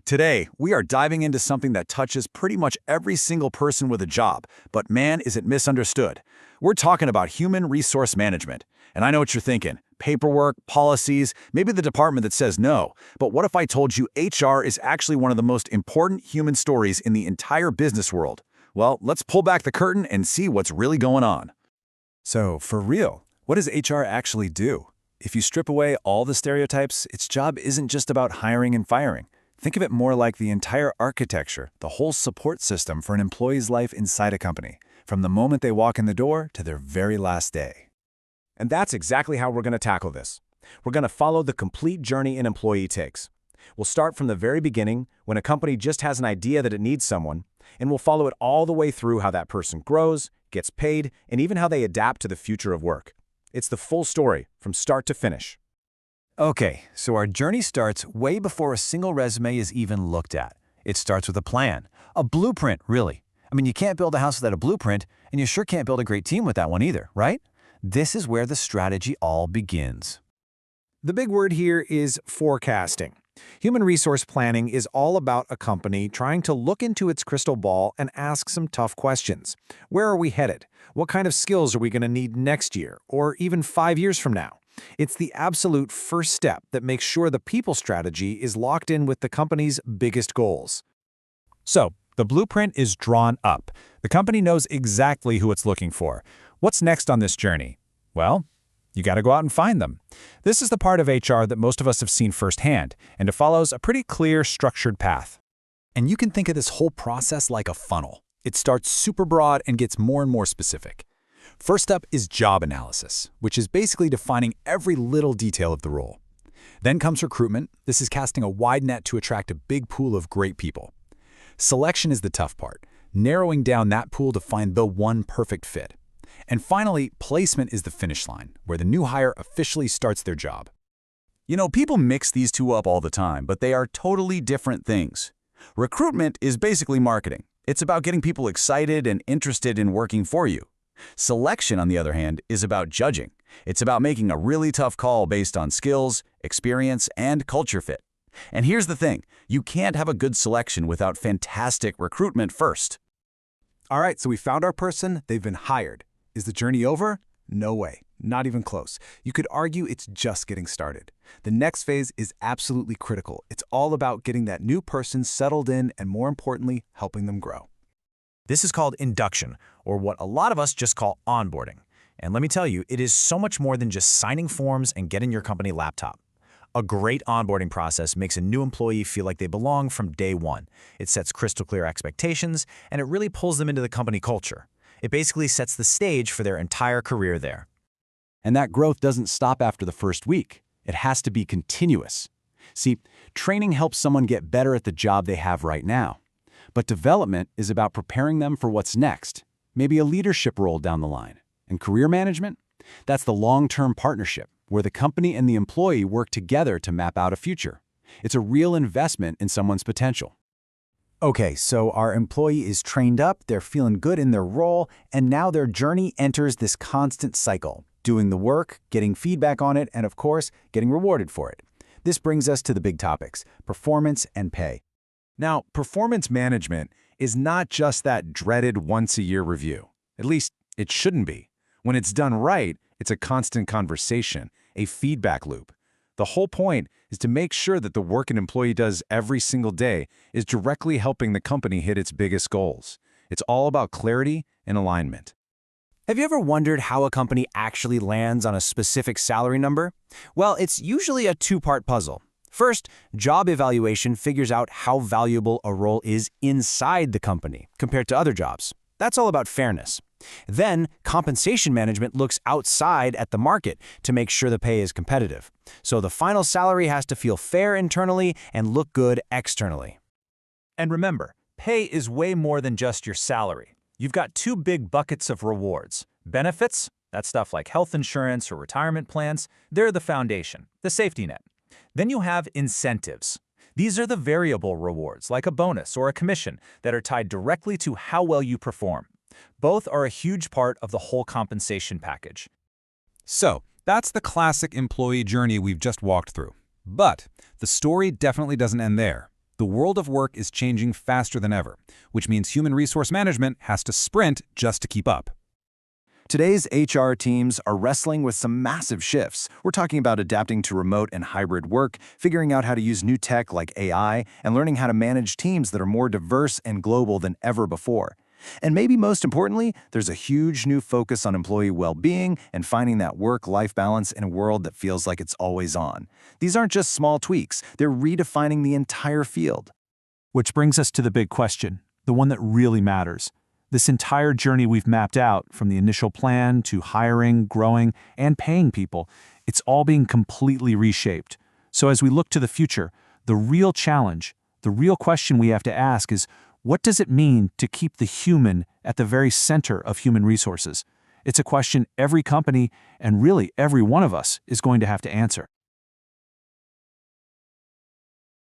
Today, we are diving into something that touches pretty much every single person with a job, but man, is it misunderstood. We're talking about human resource management. And I know what you're thinking. Paperwork, policies, maybe the department that says no. But what if I told you HR is actually one of the most important human stories in the entire business world? Well, let's pull back the curtain and see what's really going on. So, for real, what does HR actually do? If you strip away all the stereotypes, its job isn't just about hiring and firing. Think of it more like the entire architecture, the whole support system for an employee's life inside a company, from the moment they walk in the door to their very last day. And that's exactly how we're going to tackle this. We're going to follow the complete journey an employee takes. We'll start from the very beginning, when a company just has an idea that it needs someone, and we'll follow it all the way through how that person grows, gets paid, and even how they adapt to the future of work. It's the full story, from start to finish. Okay, so our journey starts way before a single resume is even looked at. It starts with a plan, a blueprint, really. I mean, you can't build a house without a blueprint, and you sure can't build a great team with that one either, right? This is where the strategy all begins. The big word here is forecasting. Human resource planning is all about a company trying to look into its crystal ball and ask some tough questions. Where are we headed? What kind of skills are we going to need next year, or even 5 years from now? It's the absolute first step that makes sure the people strategy is locked in with the company's biggest goals. So, the blueprint is drawn up. The company knows exactly who it's looking for. What's next on this journey? Well, you got to go out and find them. This is the part of HR that most of us have seen firsthand, and it follows a pretty clear, structured path. And you can think of this whole process like a funnel. It starts super broad and gets more and more specific. First up is job analysis, which is basically defining every little detail of the role. Then comes recruitment. This is casting a wide net to attract a big pool of great people. Selection is the tough part, narrowing down that pool to find the one perfect fit. And finally, placement is the finish line, where the new hire officially starts their job. You know, people mix these two up all the time, but they are totally different things. Recruitment is basically marketing. It's about getting people excited and interested in working for you. Selection, on the other hand, is about judging. It's about making a really tough call based on skills, experience, and culture fit. And here's the thing, you can't have a good selection without fantastic recruitment first. All right, so we found our person, they've been hired. Is the journey over? No way, not even close. You could argue it's just getting started. The next phase is absolutely critical. It's all about getting that new person settled in and, more importantly, helping them grow. This is called induction, or what a lot of us just call onboarding. And let me tell you, it is so much more than just signing forms and getting your company laptop. A great onboarding process makes a new employee feel like they belong from day one. It sets crystal clear expectations, and it really pulls them into the company culture. It basically sets the stage for their entire career there. And that growth doesn't stop after the first week. It has to be continuous. See, training helps someone get better at the job they have right now. But development is about preparing them for what's next, maybe a leadership role down the line. And career management? That's the long-term partnership, where the company and the employee work together to map out a future. It's a real investment in someone's potential. Okay, so our employee is trained up, they're feeling good in their role, and now their journey enters this constant cycle, doing the work, getting feedback on it, and of course, getting rewarded for it. This brings us to the big topics, performance and pay. Now, performance management is not just that dreaded once-a-year review. At least, it shouldn't be. When it's done right, it's a constant conversation, a feedback loop. The whole point is to make sure that the work an employee does every single day is directly helping the company hit its biggest goals. It's all about clarity and alignment. Have you ever wondered how a company actually lands on a specific salary number? Well, it's usually a two-part puzzle. First, job evaluation figures out how valuable a role is inside the company compared to other jobs. That's all about fairness. Then, compensation management looks outside at the market to make sure the pay is competitive. So the final salary has to feel fair internally and look good externally. And remember, pay is way more than just your salary. You've got two big buckets of rewards. Benefits, that's stuff like health insurance or retirement plans, they're the foundation, the safety net. Then you have incentives. These are the variable rewards, like a bonus or a commission, that are tied directly to how well you perform. Both are a huge part of the whole compensation package. So, that's the classic employee journey we've just walked through. But the story definitely doesn't end there. The world of work is changing faster than ever, which means human resource management has to sprint just to keep up. Today's HR teams are wrestling with some massive shifts. We're talking about adapting to remote and hybrid work, figuring out how to use new tech like AI, and learning how to manage teams that are more diverse and global than ever before. And maybe most importantly, there's a huge new focus on employee well-being and finding that work-life balance in a world that feels like it's always on. These aren't just small tweaks, they're redefining the entire field. Which brings us to the big question, the one that really matters. This entire journey we've mapped out, from the initial plan to hiring, growing, and paying people, it's all being completely reshaped. So as we look to the future, the real challenge, the real question we have to ask is, what does it mean to keep the human at the very center of human resources? It's a question every company, and really every one of us, is going to have to answer.